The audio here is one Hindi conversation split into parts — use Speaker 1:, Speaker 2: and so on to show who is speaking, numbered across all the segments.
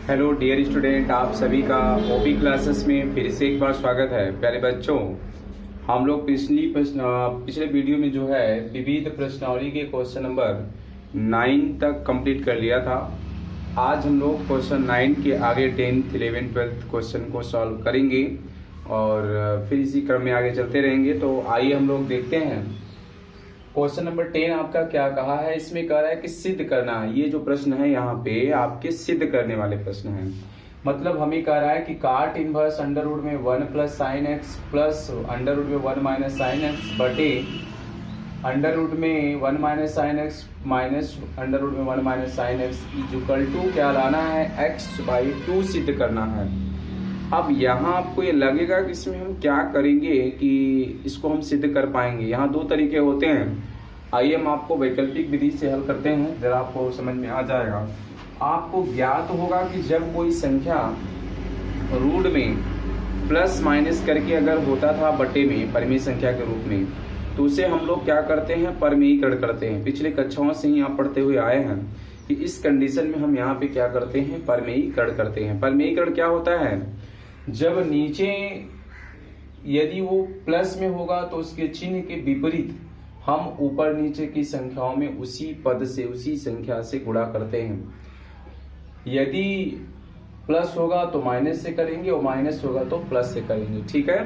Speaker 1: हेलो डियर स्टूडेंट, आप सभी का ओपी क्लासेस में फिर से एक बार स्वागत है। प्यारे बच्चों, हम लोग पिछले वीडियो में जो है विविध प्रश्नावली के क्वेश्चन नंबर 9 तक कंप्लीट कर लिया था। आज हम लोग क्वेश्चन 9 के आगे 10th 11th 12th क्वेश्चन को सॉल्व करेंगे और फिर इसी क्रम में आगे चलते रहेंगे। तो आइए हम लोग देखते हैं क्वेश्चन नंबर 10 आपका क्या कहा है। इसमें कह रहा है कि सिद्ध करना है। ये जो प्रश्न है यहाँ पे आपके सिद्ध करने वाले प्रश्न हैं। मतलब हमें कह रहा है कि काट इनवर्स अंडर रूट में 1 plus sine X plus under root में 1 माइनस साइन एक्स बटे अंडर रूट में 1 minus sine X minus under root में 1 minus sine X equal to क्या लाना है, x/2 सिद्ध करना है। अब यहाँ आपको ये लगेगा कि इसमें हम क्या करेंगे कि इसको हम सिद्ध कर पाएंगे। यहाँ दो तरीके होते हैं। आइए हम आपको वैकल्पिक विधि से हल करते हैं, जरा आपको समझ में आ जाएगा। आपको ज्ञात होगा कि जब कोई संख्या रूट में प्लस माइनस करके अगर होता था बटे में परिमेय संख्या के रूप में, तो उसे हम लोग क्या करते हैं, परिमेयीकरण करते हैं। पिछले कक्षाओं से ही आप पढ़ते हुए आए हैं कि इस कंडीशन में हम यहाँ पे क्या करते हैं, परिमेयीकरण करते हैं। परिमेयीकरण क्या होता है, जब नीचे यदि वो प्लस में होगा तो उसके चिन्ह के विपरीत हम ऊपर नीचे की संख्याओं में उसी पद से उसी संख्या से गुणा करते हैं। यदि प्लस होगा तो माइनस से करेंगे और माइनस होगा तो प्लस से करेंगे। ठीक है,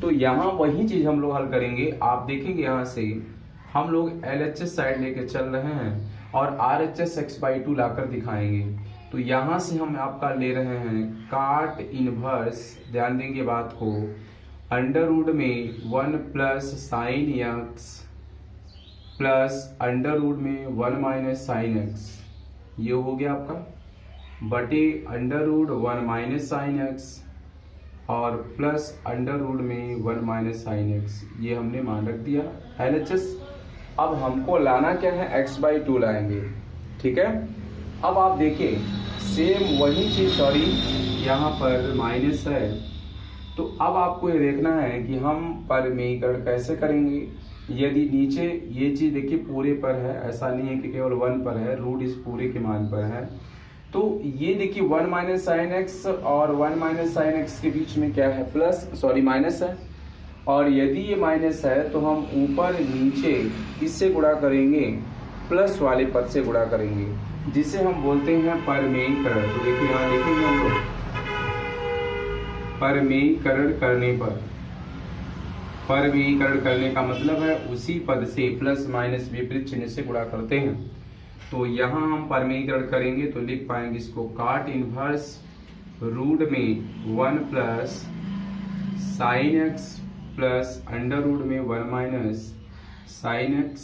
Speaker 1: तो यहाँ वही चीज हम लोग हल करेंगे। आप देखेंगे यहाँ से हम लोग LHS साइड लेके चल रहे हैं और RHS x/2 लाकर दिखाएंगे। तो यहां से हम आपका ले रहे हैं काट इनवर्स, ध्यान देंगे बात को, अंडर रूट में 1 plus sine X plus under root में 1 माइनस साइन एक्स, ये हो गया आपका, बटे under root 1 minus sine X और प्लस अंडर रूट में 1 माइनस साइन एक्स, ये हमने मान रख दिया LHS। अब हमको लाना क्या है, x/2 लाएंगे। ठीक है, अब आप देखिए सेम वही चीज, सॉरी यहाँ पर माइनस है, तो अब आपको ये देखना है कि हम परिमेयीकरण कैसे करेंगे। यदि नीचे ये चीज देखिए पूरे पर है, ऐसा नहीं है कि केवल 1 पर है, रूट इस पूरे के मान पर है। तो ये देखिए 1 माइनस साइन एक्स और 1 माइनस साइन एक्स के बीच में क्या है, माइनस है। और यदि ये माइनस है तो हम ऊपर नीचे किससे गुणा करेंगे, प्लस वाले पद से गुणा करेंगे, जिसे हम बोलते हैं परिमेयीकरण। तो देखिए यहाँ लिखेंगे हम लोग परिमेयीकरण करने पर, परिमेयीकरण करने का मतलब है उसी पद से प्लस माइनस विपरीत चिन्ह से गुणा करते हैं। तो यहाँ हम परिमेयीकरण करेंगे तो लिख पाएंगे इसको काट इनवर्स रूट में 1 plus sine X plus under root में 1 माइनस साइन एक्स,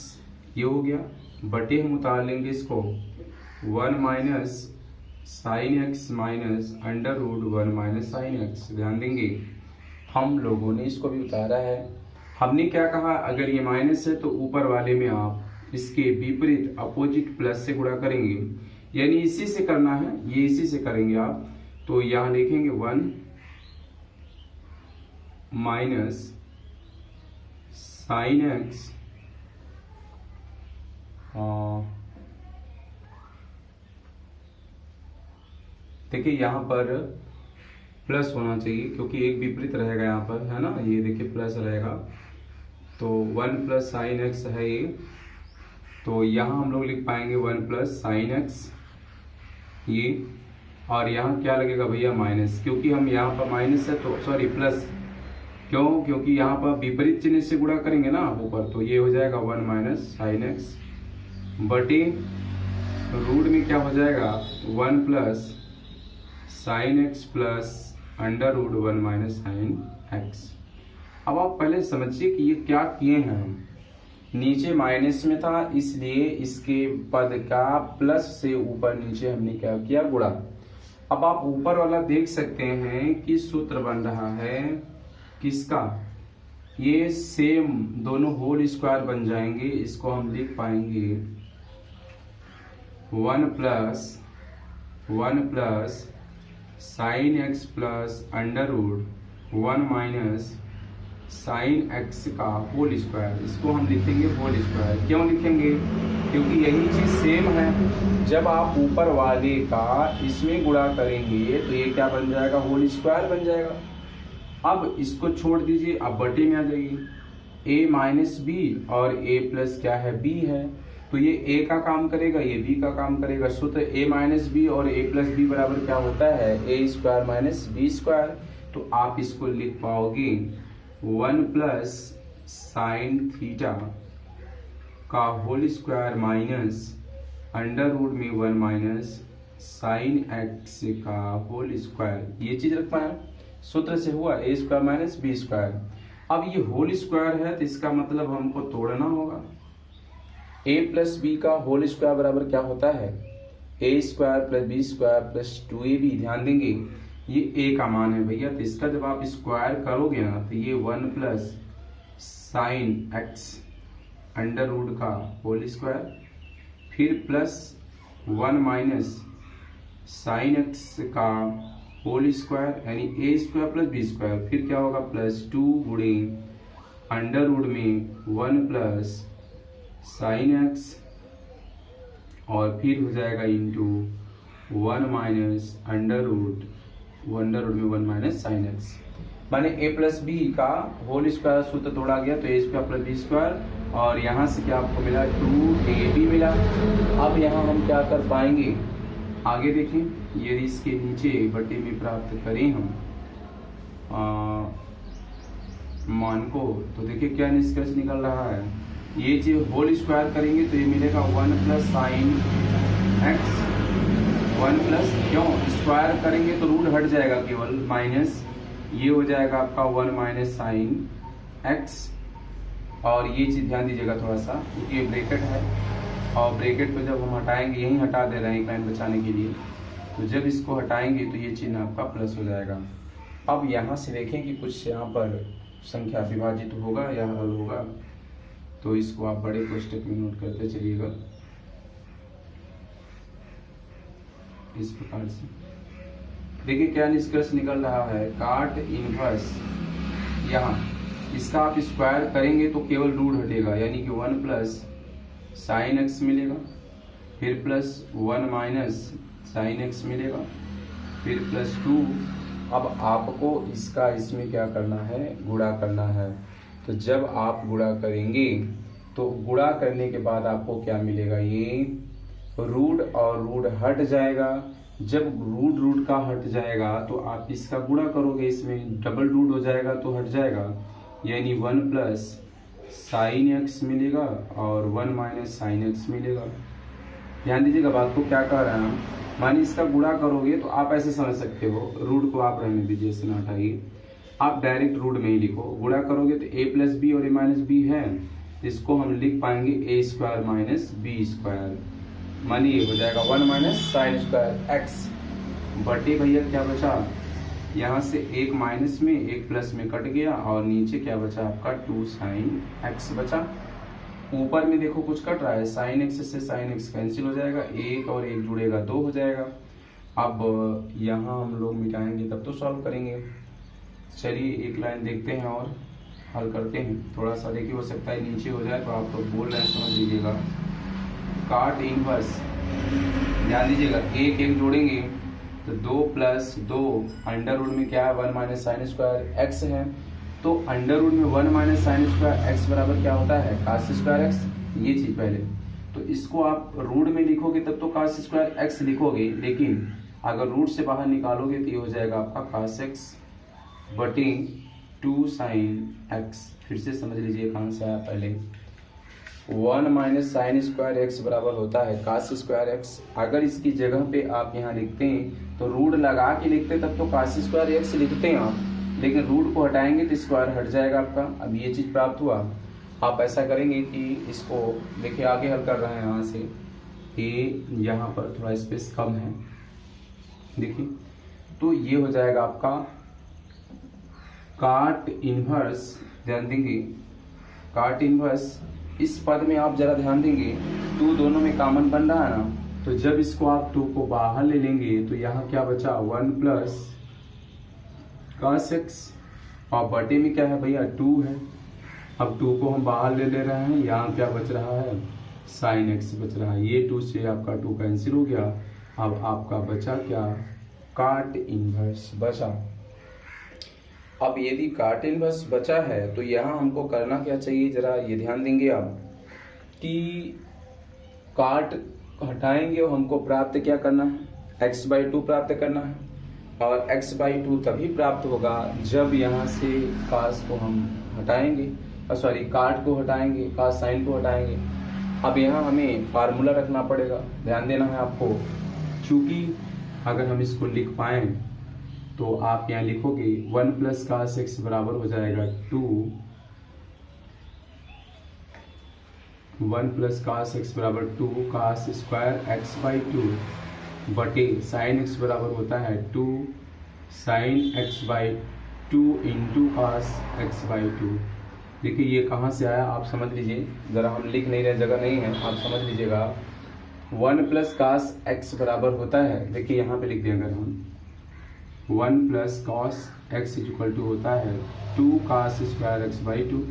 Speaker 1: ये हो गया, बटे हम उतार लेंगे इसको 1 minus sine X minus under root 1 minus sine X. ध्यान देंगे हम लोगों ने इसको भी उतारा है। हमने क्या कहा, अगर ये माइनस है तो ऊपर वाले में आप इसके विपरीत अपोजिट प्लस से गुणा करेंगे, यानी इसी से करना है, ये इसी से करेंगे आप। तो यहां लिखेंगे 1 माइनस साइन एक्स देखिए यहाँ पर प्लस होना चाहिए क्योंकि एक विपरीत रहेगा यहाँ पर, है ना, ये देखिए प्लस रहेगा। तो 1 प्लस साइन एक्स है ये, तो यहाँ हम लोग लिख पाएंगे 1 प्लस साइन एक्स ये, और यहाँ क्या लगेगा भैया, माइनस, क्योंकि हम यहाँ पर माइनस है तो सॉरी प्लस, क्यों, क्योंकि यहाँ पर विपरीत चिन्ह से गुणा करेंगे ना ऊपर, तो ये हो जाएगा 1 माइनस साइन एक्स बटे रूट में क्या हो जाएगा 1 plus sine X plus under root 1 minus sine X. अब आप पहले समझिए कि ये क्या किए हैं हम, नीचे माइनस में था इसलिए इसके पद का प्लस से ऊपर नीचे हमने क्या किया, गुणा। अब आप ऊपर वाला देख सकते हैं कि सूत्र बन रहा है किसका, ये सेम दोनों होल स्क्वायर बन जाएंगे। इसको हम लिख पाएंगे 1 plus sine X plus under root 1 minus sine X का होल स्क्वायर, इसको हम लिखेंगे होल स्क्वायर। क्यों लिखेंगे, क्योंकि यही चीज सेम है। जब आप ऊपर वाले का इसमें गुणा करेंगे तो ये क्या बन जाएगा, होल स्क्वायर बन जाएगा। अब इसको छोड़ दीजिए, अब बटे में आ जाइए, a माइनस बी और a प्लस क्या है, b है। तो ये a का काम करेगा, ये b का काम करेगा। सूत्र a माइनस बी और a प्लस बी बराबर क्या होता है, a square minus B square. तो आप इसको लिख पाओगे 1 प्लस साइन थीटा का whole square minus under root में 1 माइनस साइन एक्स का होल स्क्वायर। ये चीज रख पाए, सूत्र से हुआ a square minus B square. अब ये होल स्क्वायर है तो इसका मतलब हमको तोड़ना होगा। a प्लस बी का होल स्क्वायर बराबर क्या होता है, a square plus B square plus 2ab। ध्यान देंगे ये a का मान है भैया, तो इसका जब आप स्क्वायर करोगे ना तो ये 1 plus sine X under root का होल स्क्वायर, फिर प्लस 1 माइनस साइन एक्स का होल स्क्वायर यानी A square plus B square, फिर क्या होगा प्लस 2 गुणे अंडर रूट में 1 प्लस साइन एक्स और फिर हो जाएगा इंटू 1 माइनस अंडर रूट में 1 माइनस साइन एक्स। माने a प्लस बी का होल स्क्वायर सूत्र तोड़ा गया तो a square plus B square और यहाँ से क्या आपको मिला 2ab मिला। अब यहाँ हम क्या कर पाएंगे, आगे देखें, यदि इसके नीचे बटे में प्राप्त करें हम मान को, तो देखिए क्या निष्कर्ष निकल रहा है। ये चीज होल स्क्वायर करेंगे तो ये मिलेगा 1 प्लस साइन एक्स, 1 प्लस, क्यों स्क्वायर करेंगे तो रूट हट जाएगा केवल, माइनस ये हो जाएगा आपका 1 माइनस साइन एक्स। और ये चीज ध्यान दीजिएगा थोड़ा सा, क्योंकि ये ब्रैकेट है और ब्रैकेट को जब हम हटाएंगे, यहीं हटा दे रहे हैं एक लाइन बचाने के लिए, तो जब इसको हटाएंगे तो ये चिन्ह आपका प्लस हो जाएगा। अब यहाँ से देखें कि कुछ यहाँ पर संख्या विभाजित होगा या हल होगा, तो इसको आप बड़े कोष्टक में नोट करते चलिएगा इस प्रकार से। देखिए क्या निष्कर्ष निकल रहा है, काट इनवर्स, यहाँ इसका आप स्क्वायर करेंगे तो केवल रूट हटेगा, यानी कि 1 प्लस साइन एक्स मिलेगा, फिर प्लस 1 माइनस साइन एक्स मिलेगा, फिर प्लस 2। अब आपको इसका इसमें क्या करना है, गुणा करना है। तो जब आप गुणा करेंगे तो गुणा करने के बाद आपको क्या मिलेगा, ये रूट और रूट हट जाएगा। जब रूट का हट जाएगा तो आप इसका गुणा करोगे, इसमें डबल रूट हो जाएगा तो हट जाएगा, यानी 1 प्लस साइन एक्स मिलेगा और 1 माइनस साइन एक्स मिलेगा। ध्यान दीजिएगा बात को, क्या कह रहे हैं, मानी इसका गुणा करोगे तो आप ऐसे समझ सकते हो, रूट को आप रहने दीजिए, इसे ना हटाइए, आप डायरेक्ट रूट में ही लिखो। गुणा करोगे तो a प्लस बी और a माइनस बी है, इसको हम लिख पाएंगे a square minus B square, मानी ये हो जाएगा 1 माइनस साइन स्क्वायर एक्स बटे भैया क्या बचा, यहाँ से एक माइनस में एक प्लस में कट गया और नीचे क्या बचा आपका 2 साइन एक्स बचा। ऊपर में देखो कुछ कट रहा है, साइन एक्स से साइन एक्स कैंसिल हो जाएगा, एक और एक जुड़ेगा 2 हो जाएगा। अब यहाँ हम लोग मिटाएंगे तब तो सॉल्व करेंगे। चलिए एक लाइन देखते हैं और हल करते हैं। थोड़ा सा देखिए, हो सकता है नीचे हो जाए तो आप तो बोल रहे हैं, समझ लीजिएगा। काट इनवर्स, ध्यान दीजिएगा, एक एक जोड़ेंगे तो 2 प्लस 2 अंडर रूट में क्या है 1 माइनस साइन स्क्वायर एक्स है, तो अंडर रूट में 1 माइनस साइन स्क्वायर एक्स बराबर क्या होता है कास स्क्वायर एक्स। ये चीज पहले तो इसको आप रूट में लिखोगे तब तो कास स्क्वायर एक्स लिखोगे, लेकिन अगर रूट से बाहर निकालोगे तो ये हो जाएगा आपका कास एक्स बटे 2 साइन एक्स। फिर से समझ लीजिए कहाँ से आया, पहले 1 माइनस साइन स्क्वायर एक्स बराबर होता है कास स्क्वायर एक्स। अगर इसकी जगह पे आप यहाँ लिखते हैं तो रूट लगा के लिखते तब तो कास स्क्वायर एक्स लिखते हैं आप, लेकिन रूट को हटाएंगे तो स्क्वायर हट जाएगा आपका। अब ये चीज प्राप्त हुआ। आप ऐसा करेंगे कि इसको देखिए आगे हल कर रहे हैं, यहाँ से ये यहाँ पर थोड़ा स्पेस कम है, देखिए तो ये हो जाएगा आपका काट इनवर्स। ध्यान देंगे काट इनवर्स, इस पद में आप जरा ध्यान देंगे 2 दोनों में कॉमन बन रहा है ना, तो जब इसको आप 2 को बाहर ले लेंगे तो यहाँ क्या बचा 1 प्लस cos x और बटे में क्या है भैया 2 है। अब 2 को हम बाहर ले रहे हैं, यहाँ क्या बच रहा है साइन एक्स बच रहा है। ये 2 से आपका 2 कैंसिल हो गया। अब आपका बचा क्या, काट इनवर्स बचा। अब यदि काट इनवर्स बचा है तो यहाँ हमको करना क्या चाहिए, जरा ये ध्यान देंगे आप कि काट हटाएंगे और हमको प्राप्त क्या करना है, x/2 प्राप्त करना है। और x/2 तभी प्राप्त होगा जब यहाँ से कास को हम हटाएंगे, सॉरी काट को हटाएंगे, कास साइन को हटाएंगे। अब यहाँ हमें फार्मूला रखना पड़ेगा, ध्यान देना है आपको। चूंकि अगर हम इसको लिख पाए तो आप यहाँ लिखोगे 1 प्लस कास एक्स बराबर हो जाएगा 2, 1 प्लस कास एक्स बराबर 2 कास स्क्वायर x/2 बटे साइन एक्स बराबर होता है 2 sign x/2 into cos x/2। देखिए ये कहाँ से आया आप समझ लीजिए, ज़रा हम लिख नहीं रहे, जगह नहीं है, आप समझ लीजिएगा। 1 प्लस कास एक्स बराबर होता है, देखिए यहाँ पे लिख दें अगर हम 1 plus cos X equal to होता है 2 कास स्क्वायर x/2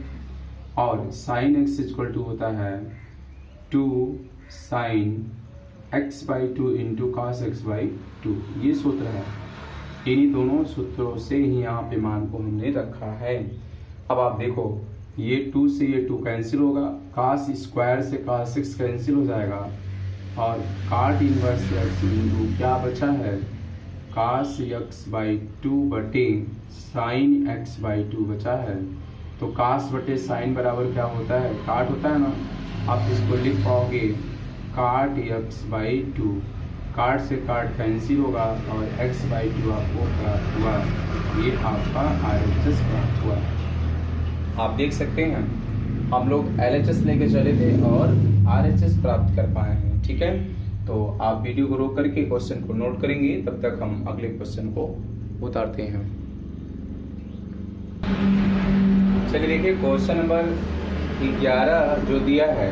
Speaker 1: और साइन एक्स इक्वल टू होता है 2 sign x/2 into cos x/2। ये सूत्र है, इन्हीं दोनों सूत्रों से ही यहाँ पे मान को हमने रखा है। अब आप देखो ये 2 से ये 2 कैंसिल होगा, कास स्क्वायर से कास एक्स कैंसिल हो जाएगा और काट इनवर्स एक्स इंटू क्या बचा है, कास x/2 बटे साइन x/2 बचा है। तो कास बटे साइन बराबर क्या होता है, काट होता है ना। आप इसको लिख पाओगे काट x/2, काट से काट कैंसिल होगा और x/2 आपको प्राप्त हुआ। ये आपका RHS प्राप्त हुआ। आप देख सकते हैं हम लोग LHS लेके चले थे और RHS प्राप्त कर पाए हैं, ठीक है। तो आप वीडियो को रोक करके क्वेश्चन को नोट करेंगे, तब तक हम अगले क्वेश्चन को उतारते हैं। चलिए देखिए क्वेश्चन नंबर 11 जो दिया है,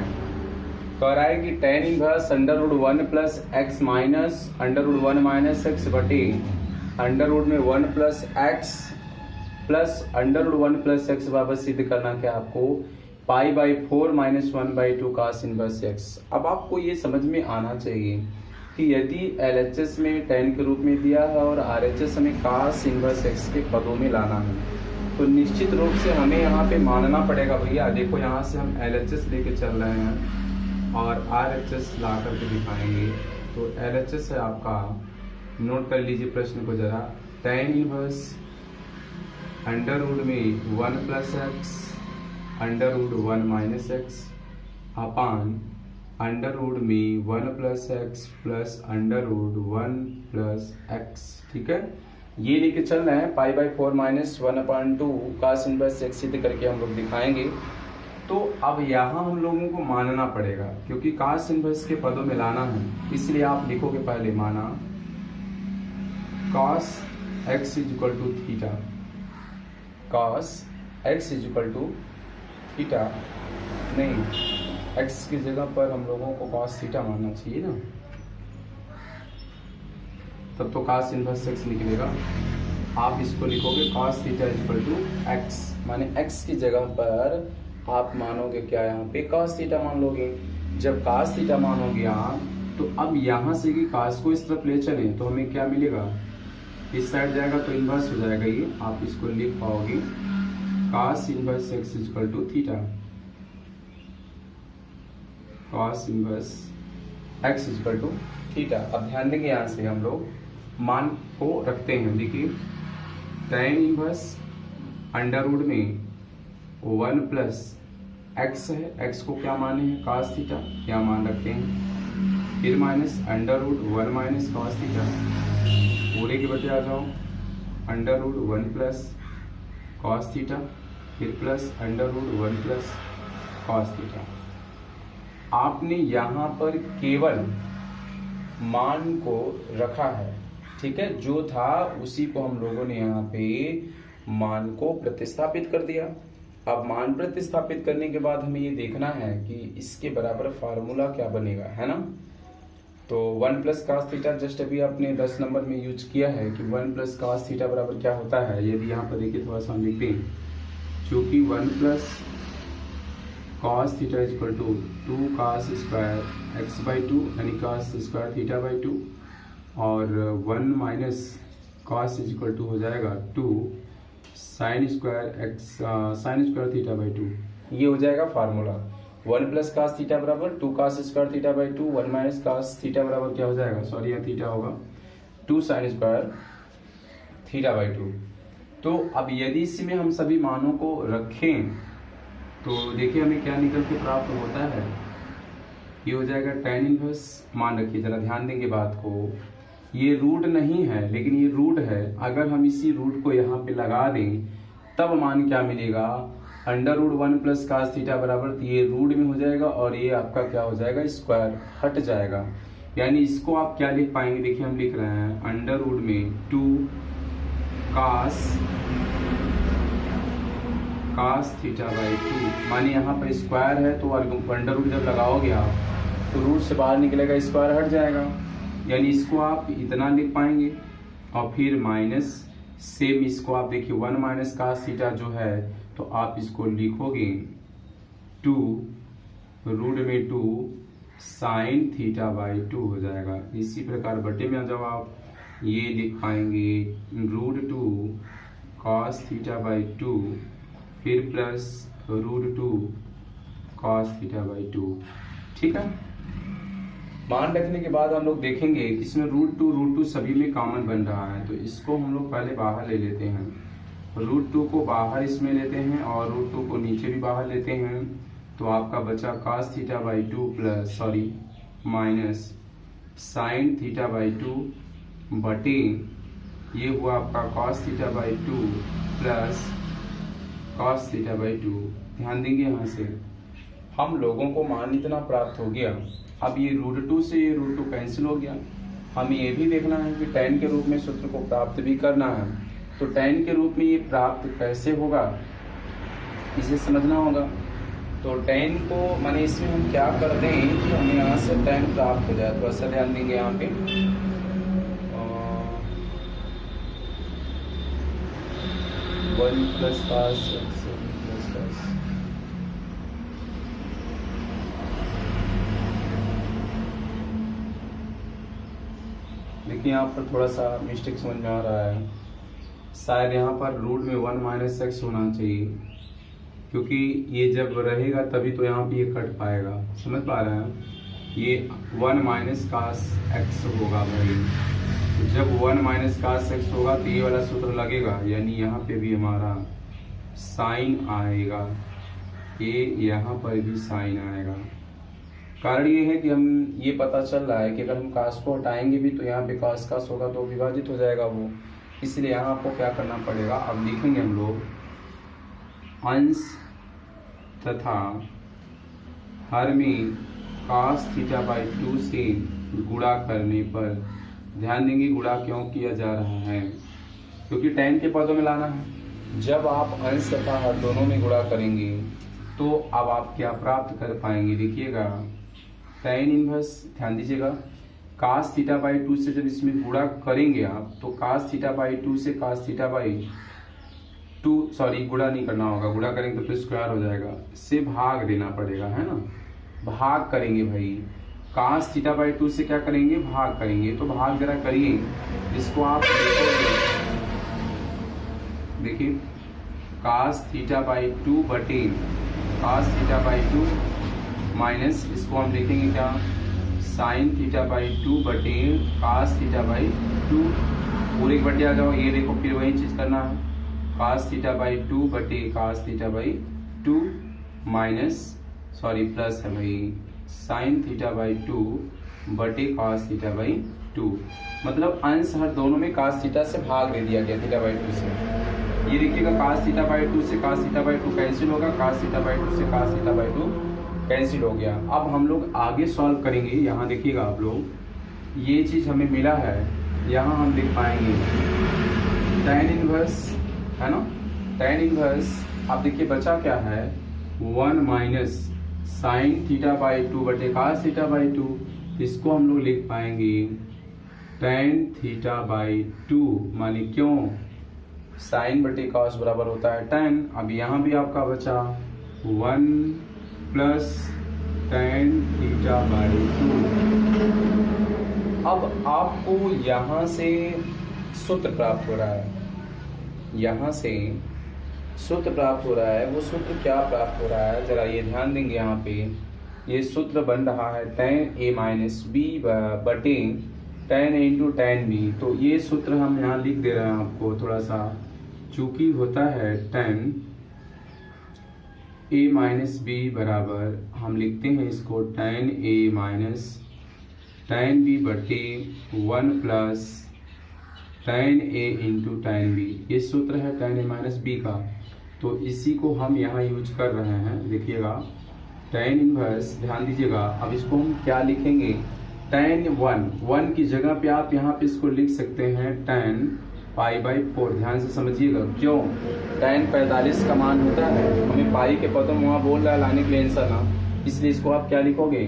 Speaker 1: कह रहा है कि tan inverse √1 plus x minus √1 minus x बटे √ में 1 plus x plus √1 plus x बराबर सिद्ध करना क्या आपको π/4 माइनस 1/2 कास इनवर्स एक्स। अब आपको ये समझ में आना चाहिए कि यदि LHS में tan के रूप में दिया है और RHS हमें कास इनवर्स एक्स के पदों में लाना है, तो निश्चित रूप से हमें यहाँ पे मानना पड़ेगा। भैया देखो यहाँ से हम LHS लेके चल रहे हैं और RHS ला करके दिखाएंगे। तो LHS है आपका, नोट कर लीजिए प्रश्न को जरा, tan इनवर्स √ में 1 प्लस एक्स √1 माइनस एक्स अपान √ में 1 plus x plus √1 plus x, ठीक है। ये लेके चल रहे हैं π/4 माइनस 1/2 कास इनवर्स एक्स सिद्ध करके हम लोग दिखाएंगे। तो अब यहाँ हम लोगों को मानना पड़ेगा क्योंकि कास इनवर्स के पदों में लाना है, इसलिए आप लिखोगे पहले माना cos x equal to theta, cos x equal to theta, नहीं x की जगह पर हम लोगों को cos थीटा मानना चाहिए ना, तब तो cos इनवर्स x निकलेगा। आप इसको लिखोगे cos theta equal to x, माने x की जगह पर आप मानोगे क्या, यहाँ पे cos थीटा मान लोगे। जब cos थीटा मानोगे आप, तो अब यहाँ से कि cos को इस तरफ ले चले तो हमें क्या मिलेगा, इस साइड जाएगा तो इनवर्स हो जाएगा। ये आप इसको लिख पाओगे cos inverse x equal to theta, cos inverse x equal to theta. अब ध्यान देंगे यहाँ से हम लोग मान को रखते हैं। देखिए tan इनवर्स √ में 1 प्लस एक्स है, x को क्या माने हैं cos थीटा, क्या मान रखते हैं, फिर माइनस √1 माइनस cos थीटा, पूरे के बटे आ जाओ √1 प्लस cos थीटा, फिर प्लस √1 प्लस cos थीटा। आपने यहाँ पर केवल मान को रखा है, ठीक है, जो था उसी को हम लोगों ने यहाँ पे मान को प्रतिस्थापित कर दिया। अब मान प्रतिस्थापित करने के बाद हमें ये देखना है कि इसके बराबर फार्मूला क्या बनेगा, है ना। तो 1 प्लस cos थीटा जस्ट अभी आपने 10 नंबर में यूज किया है कि 1 प्लस cos थीटा बराबर क्या होता है। यदि यहाँ पर देखिए थोड़ा सा हम लिख दें, चूंकि 1 plus cos theta is equal to 2 cos square X by two यानी cos square theta by two, और 1 minus cos is equal to हो जाएगा 2 sine square theta by two. ये हो जाएगा फार्मूला। 1 प्लस कास थीटा बराबर 2 cos square theta by two, 1 minus cos theta बराबर क्या हो जाएगा, सॉरी यहाँ थीटा होगा 2 sine square theta by two. तो अब यदि इसमें हम सभी मानों को रखें तो देखिए हमें क्या निकल के प्राप्त होता है। ये हो जाएगा tan इनवर्स, मान रखिए जरा ध्यान देंगे बात को, ये रूट नहीं है लेकिन ये रूट है। अगर हम इसी रूट को यहाँ पे लगा दें तब मान क्या मिलेगा, under root 1 plus cos theta बराबर ये रूट में हो जाएगा और ये आपका क्या हो जाएगा, स्क्वायर हट जाएगा। यानी इसको आप क्या लिख पाएंगे, देखिए हम लिख रहे हैं अंडर रूट में 2 कास थीटा बाई टू, माने यहाँ पर स्क्वायर है तो अंडर रूट जब लगाओगे आप तो रूट से बाहर निकलेगा, स्क्वायर हट जाएगा। यानी इसको आप इतना लिख पाएंगे और फिर माइनस सेम इसको आप देखिए 1 माइनस कास थीटा जो है तो आप इसको लिखोगे 2 रूट में 2 साइन थीटा बाई 2 हो जाएगा। इसी प्रकार बटे में जब आप ये लिख पाएंगे रूट 2 कॉस थीटा बाई 2 फिर plus root 2 cos theta by 2। ठीक है, मान रखने के बाद हम लोग देखेंगे इसमें रूट टू सभी में कॉमन बन रहा है, तो इसको हम लोग पहले बाहर ले लेते हैं। रूट 2 को बाहर इसमें लेते हैं और रूट 2 को नीचे भी बाहर लेते हैं, तो आपका बचा cos theta by 2 plus minus sine theta by 2 बटे ये हुआ आपका cos theta by 2 plus cos theta by 2। ध्यान देंगे यहाँ से हम लोगों को मान इतना प्राप्त हो गया। अब ये रूट 2 से ये रूट 2 कैंसिल हो गया। हमें ये भी देखना है कि tan के रूप में सूत्र को प्राप्त भी करना है, तो tan के रूप में ये प्राप्त कैसे होगा इसे समझना होगा। तो tan को माने इसमें हम क्या कर दें कि हमें यहाँ से tan प्राप्त हो जाए, तो ऐसा ध्यान देंगे यहाँ पे 1 plus cos x plus cos। देखिए यहाँ पर थोड़ा सा मिस्टेक समझ में आ रहा है, शायद यहाँ पर रूट में 1 माइनस एक्स होना चाहिए, क्योंकि ये जब रहेगा तभी तो यहाँ पे ये कट पाएगा। समझ पा रहे हैं, ये 1 माइनस कास एक्स होगा भाई। जब 1 माइनस कास एक्स होगा तो ये वाला सूत्र लगेगा, यानी यहाँ पे भी हमारा साइन आएगा, ये यहाँ पर भी साइन आएगा। कारण ये है कि हम ये पता चल रहा है कि अगर हम कास को हटाएंगे भी तो यहाँ पे कास कास होगा तो विभाजित हो जाएगा वो, इसलिए यहाँ आपको क्या करना पड़ेगा। अब लिखेंगे हम लोग अंश तथा हर में cos थीटा बाई 2 से गुणा करने पर, ध्यान देंगे गुणा क्यों किया जा रहा है, क्योंकि tan के पदों में लाना है। जब आप अंश तथा हर दोनों में गुणा करेंगे तो अब आप क्या प्राप्त कर पाएंगे, देखिएगा tan इनवर्स, ध्यान दीजिएगा cos थीटा बाई 2 से जब इसमें गुणा करेंगे आप तो cos थीटा बाई 2 से cos थीटा बाई 2, सॉरी गुणा नहीं करना होगा, गुणा करेंगे तो फिर स्क्वायर हो जाएगा, से भाग देना पड़ेगा, है ना। भाग करेंगे भाई, cos थीटा बाई 2 से क्या करेंगे, भाग करेंगे। तो भाग जरा करिए, इसको आप देखिए cos थीटा बाई 2 बटे cos थीटा बाई 2 माइनस इसको हम देखेंगे क्या, साइन थीटा बाई 2 बटे cos थीटा बाई 2, पूरे बटे आ जाओ। ये देखो फिर वही चीज करना है, cos थीटा बाई 2 बटे cos theta by 2 minus plus है भाई साइन थीटा बाई 2 बटे cos थीटा बाई 2, मतलब अंश हर दोनों में cos थीटा से भाग दे दिया गया थीटा बाई 2 से। ये देखिएगा cos थीटा बाई 2 से cos थीटा बाई 2 कैंसिल होगा, cos थीटा बाई 2 से cos थीटा बाई 2 कैंसिल हो गया। अब हम लोग आगे सॉल्व करेंगे। यहाँ देखिएगा आप लोग, ये चीज हमें मिला है, यहाँ हम लिख पाएंगे tan इनवर्स, है ना, tan इनवर्स। अब देखिए बचा क्या है, 1 माइनस साइन थीटा बाई 2 बटे cos थीटा बाई 2, इसको हम लोग लिख पाएंगे tan थीटा बाई 2, माने क्यों साइन बटे cos बराबर होता है tan। अब यहाँ भी आपका बचा 1 प्लस tan थीटा बाई 2। अब आपको यहाँ से सूत्र प्राप्त हो रहा है, यहाँ से सूत्र प्राप्त हो रहा है। वो सूत्र क्या प्राप्त हो रहा है, जरा ये ध्यान देंगे। यहाँ पे ये सूत्र बन रहा है tan a माइनस बी बटे tan a into tan b। तो ये सूत्र हम यहाँ लिख दे रहे हैं आपको थोड़ा सा, चूंकि होता है tan a माइनस बी बराबर, हम लिखते हैं इसको tan a minus tan b बटे 1 plus tan a into tan b। ये सूत्र है tan a माइनस बी का, तो इसी को हम यहाँ यूज कर रहे हैं। देखिएगा tan इनवर्स, ध्यान दीजिएगा। अब इसको हम क्या लिखेंगे, tan 1 की जगह पे आप यहाँ पे इसको लिख सकते हैं tan पाई बाई 4। ध्यान से समझिएगा, क्यों, tan 45 का मान होता है, हमें पाई के पदों में वहाँ बोल रहा है लाने के लिए आंसर ना, इसलिए इसको आप क्या लिखोगे,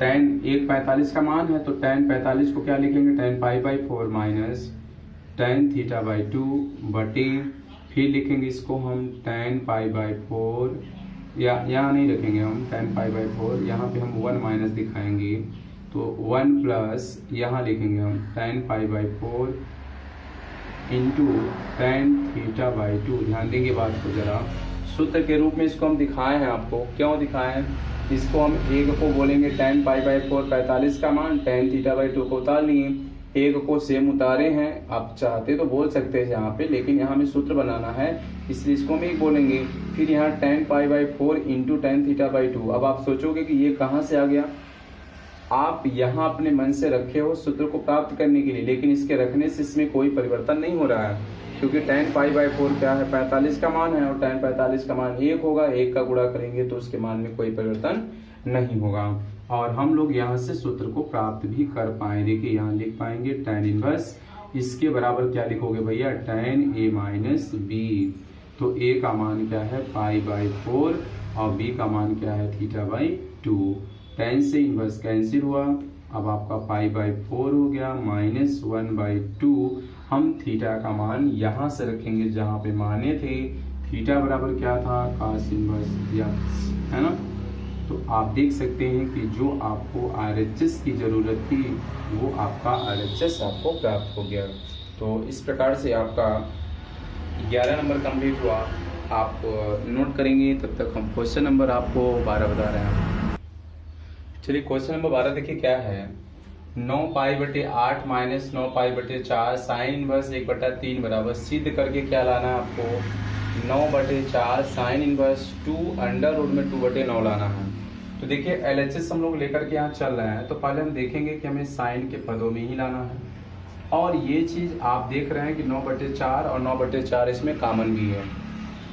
Speaker 1: tan 45 का मान है तो tan 45 को क्या लिखेंगे, tan pi by 4 minus tan theta by 2 बटे, फिर लिखेंगे इसको हम tan पाई बाई 4, या यहाँ नहीं रखेंगे हम tan पाई बाई 4, यहाँ पे हम 1 माइनस दिखाएंगे तो 1 प्लस यहाँ लिखेंगे हम tan pi by 4 into tan theta by 2। ध्यान देंगे बात को जरा, सूत्र के रूप में इसको हम दिखाए हैं आपको। क्यों दिखाए हैं, इसको हम एक को बोलेंगे tan पाई बाई 4 45 का मान, tan थीटा बाई 2 को उतार लिए, एक को सेम उतारे हैं। आप चाहते तो बोल सकते हैं यहाँ पे, लेकिन यहाँ हमें सूत्र बनाना है इसलिए इसको हम एक बोलेंगे। फिर यहाँ tan pi by 4 into tan theta by 2। अब आप सोचोगे कि ये कहाँ से आ गया, आप यहाँ अपने मन से रखे हो सूत्र को प्राप्त करने के लिए, लेकिन इसके रखने से इसमें कोई परिवर्तन नहीं हो रहा है, क्योंकि tan पाई बाई 4 क्या है, 45 का मान है, और tan 45 का मान 1 होगा। 1 का गुणा करेंगे तो उसके मान में कोई परिवर्तन नहीं होगा, और हम लोग यहाँ से सूत्र को प्राप्त भी कर पाए। देखिए यहाँ लिख पाएंगे tan इनवर्स, इसके बराबर क्या लिखोगे भैया, tan a माइनस बी। तो a का मान क्या है, पाई बाई 4, और b का मान क्या है, थीटा बाई 2। tan से इनवर्स कैंसिल हुआ, अब आपका पाई बाई 4 हो गया माइनस 1 बाई 2। हम थीटा का मान यहाँ से रखेंगे जहाँ पे माने थे, थीटा बराबर क्या था, cos इनवर्स x, है ना। तो आप देख सकते हैं कि जो आपको RHS की ज़रूरत थी वो आपका RHS आपको प्राप्त हो गया। तो इस प्रकार से आपका 11 नंबर कंप्लीट हुआ। आप नोट करेंगे, तब तक हम क्वेश्चन नंबर आपको 12 बता रहे हैं। चलिए क्वेश्चन नंबर 12 देखिए क्या है, 9 पाई बटे 8 माइनस 9 पाई बटे 4 साइन इनवर्स 1/3 बराबर, सिद्ध करके क्या लाना है आपको, 9/4 साइन इनवर्स 2 अंडर रूट में 2/9 लाना है। तो देखिए LHS हम लोग लेकर के यहाँ चल रहे हैं, तो पहले हम देखेंगे कि हमें साइन के पदों में ही लाना है। और ये चीज़ आप देख रहे हैं कि 9/4 और 9/4 इसमें कॉमन भी है।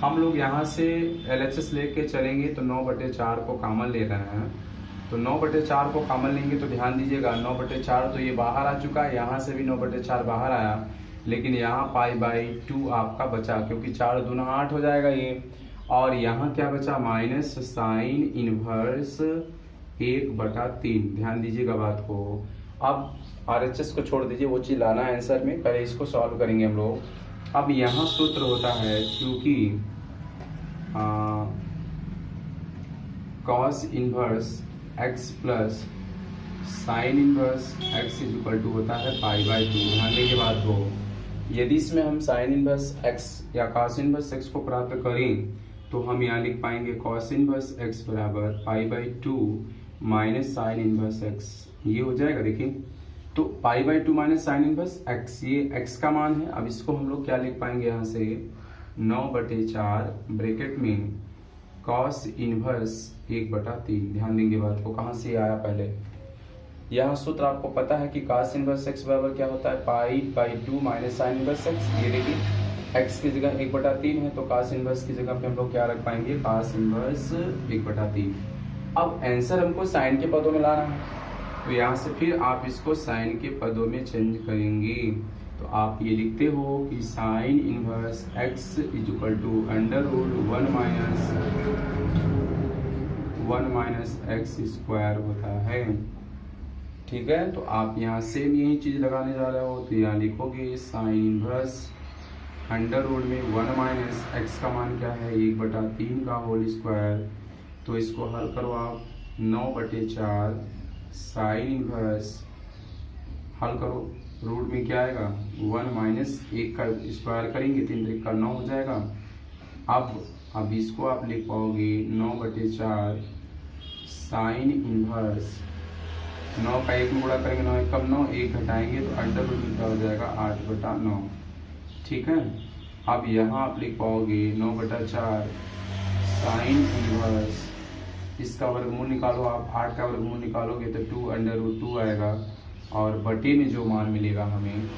Speaker 1: हम लोग यहाँ से LHS लेके चलेंगे तो 9/4 को कॉमन ले रहे हैं, तो 9/4 को कॉमन लेंगे तो ध्यान दीजिएगा 9/4 तो ये बाहर आ चुका है, यहाँ से भी 9/4 बाहर आया, लेकिन यहाँ पाई बाई 2 आपका बचा, क्योंकि 4 दूना 8 हो जाएगा ये। और यहाँ क्या बचा, माइनस साइन इनवर्स 1/3। ध्यान दीजिएगा बात को। अब RHS को छोड़ दीजिए, वो चीज़ लाना है आंसर में, पहले इसको सॉल्व करेंगे हम लोग। अब यहाँ सूत्र होता है, क्योंकि cos inverse x plus sine inverse x is equal to होता है पाई बाई 2। ध्यान देंगे बात को, यदि इसमें हम साइन इनवर्स x या cos इनवर्स x को प्राप्त करें तो हम यहाँ लिख पाएंगे cos इनवर्स x बराबर pi by 2 minus sign inverse x, ये हो जाएगा। देखिए तो pi by 2 minus sign inverse x, ये x का मान है। अब इसको हम लोग क्या लिख पाएंगे, यहाँ से 9/4 ब्रैकेट में cos इनवर्स 1/3। ध्यान देंगे बात को, कहाँ से आया, पहले यहाँ सूत्र आपको पता है कि cos इनवर्स x बराबर क्या होता है, pi by 2 minus sign inverse x। ये देखिए x की जगह 1/3 है, तो cos इनवर्स की जगह पे हम लोग क्या रख पाएंगे, cos इनवर्स 1/3। अब आंसर हमको साइन के पदों में लाना है, तो यहाँ से फिर आप इसको साइन के पदों में चेंज करेंगे, तो आप ये लिखते हो कि sine inverse x is equal to under root 1 minus x square होता है। ठीक है, तो आप यहाँ सेम यही चीज़ लगाने जा रहे हो, तो यहाँ लिखोगे साइन इनवर्स अंडर रूट में 1 माइनस x का मान क्या है, 1/3 का होल स्क्वायर तो इसको हल करो आप। 9/4 साइन इनवर्स, हल करो, रूट में क्या आएगा 1 माइनस 1 का स्क्वायर करेंगे 3 3 का 9 हो जाएगा। अब इसको आप लिख पाओगे 9/4 साइन इनवर्स, 9 का 1 में गुणा करेंगे 9 1 9, 1 घटाएंगे तो अंडर रूट में क्या हो जाएगा 8/9। ठीक है, अब यहाँ आप लिख पाओगे 9/4 साइन इनवर्स, इसका वर्गमूल निकालो आप, 8 का वर्गमूल निकालोगे तो 2√2 आएगा और बटे में जो मान मिलेगा हमें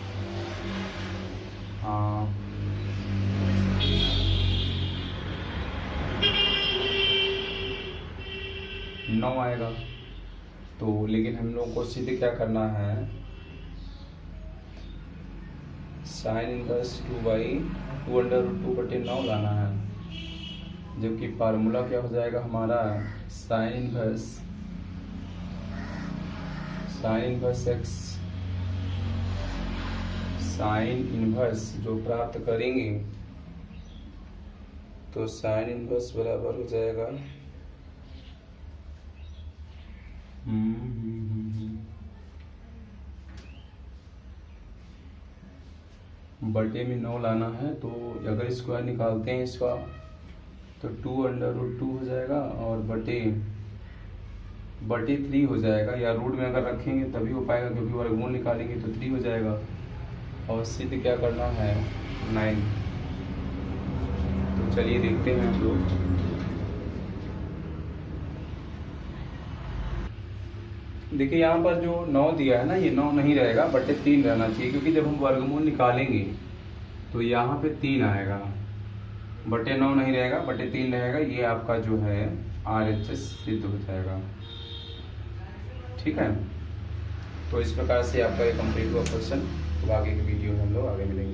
Speaker 1: 9 आएगा। तो लेकिन हम लोगों को सीधे क्या करना है, साइन इनवर्स 2/2√2/9 लाना है, जबकि फार्मूला क्या हो जाएगा हमारा sign inverse x, sine inverse जो प्राप्त करेंगे तो साइन इनवर्स बराबर हो जाएगा बटे में 9 लाना है। तो अगर स्क्वायर निकालते हैं इसका तो 2√2 हो जाएगा और बटे 3 हो जाएगा, या रूट में अगर रखेंगे तभी हो पाएगा क्योंकि वर्गमूल निकालेंगे तो 3 हो जाएगा। और सिद्ध क्या करना है 9। तो चलिए देखते हैं हम लोग। देखिए यहाँ पर जो 9 दिया है ना, ये 9 नहीं रहेगा, बटे 3 रहना चाहिए, क्योंकि जब हम वर्गमूल निकालेंगे तो यहाँ पे 3 आएगा, बटे 9 नहीं रहेगा, बटे 3 रहेगा। ये आपका जो है RHS सिद्ध हो जाएगा। ठीक है, तो इस प्रकार से आपका ये कंप्लीट हुआ क्वेश्चन। तो आगे की वीडियो में हम लोग आगे मिलेंगे।